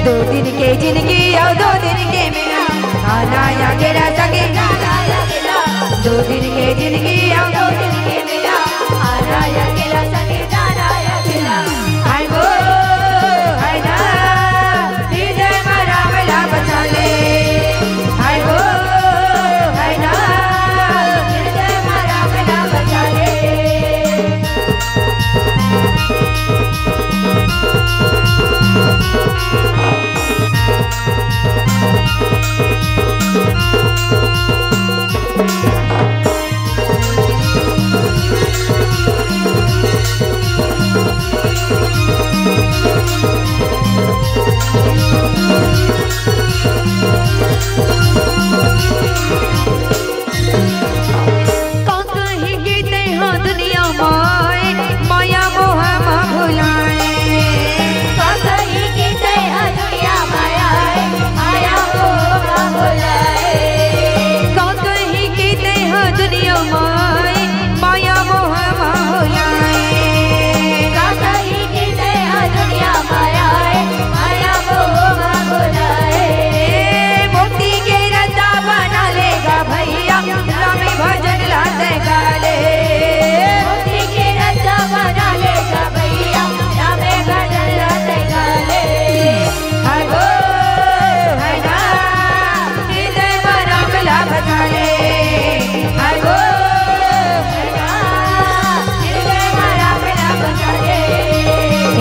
दो दिन के जिंदगी और 2 दिन के मिला खाना या अकेला सके दो दिन के जिंदगी और 2 दिन के मिला खाना या अकेला सके जाना या अकेला हाय वो हाय ना हृदय मरा मिला बचा ले हाय वो हाय ना हृदय मरा मिला बचा ले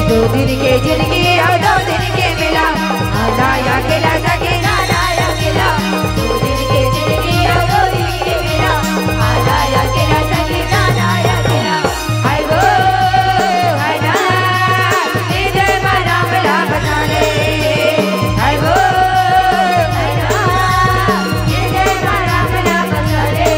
दो दिन के जिंदगी और 2 दिन के मिला खाना या अकेला सके जाना या अकेला 2 दिन के जिंदगी और 2 दिन के मिला खाना या अकेला सके जाना या अकेला हाय वो हाय ना हृदय मरा मिला बचा ले हाय वो हाय ना हृदय मरा मिला बचा ले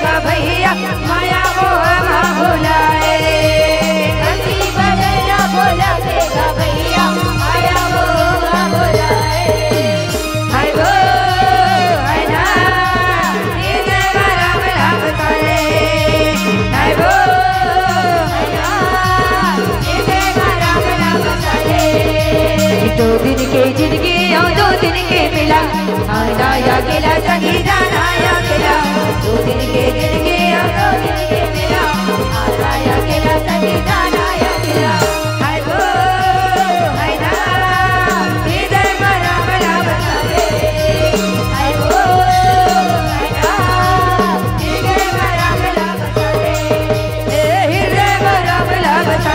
माया मोह भुलाए भक्ति भजन भोला देगा भैया माया मोह भुलाए हाय वो हाय ना हृदय मरा मिला बचा ले हाय वो हाय ना हृदय मरा मिला बचा ले 2 दिन के जिंदगी और 2 दिन के मिला खाना या अकेला सगी जाना या अकेला 2 दिन के जिंदगी और 2 दिन के मिला खाना या अकेला सगी जाना या अकेला हाय वो हाय ना हृदय मरा मिला बचा ले हाय वो हाय ना हृदय मरा मिला बचा ले हृदय मरा मिला बचा ले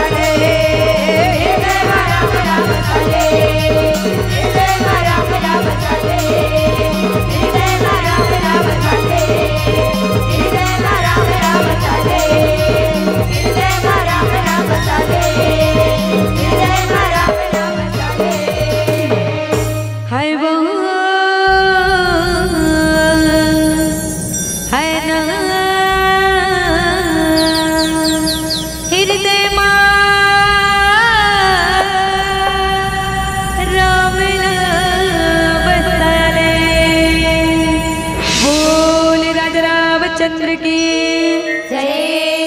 हृदय मरा मिला बचा ले हृदय मरा मिला बचा ले हृदय मरा मिला बचा ले हृदय मरा मिला बचा ले हृदय मरा मिला बचा ले हृदय मरा मिला बचा ले हाय वो हाय ना हृदय मरा मिला बचा ले बोल राजा रामचंद्र की जय।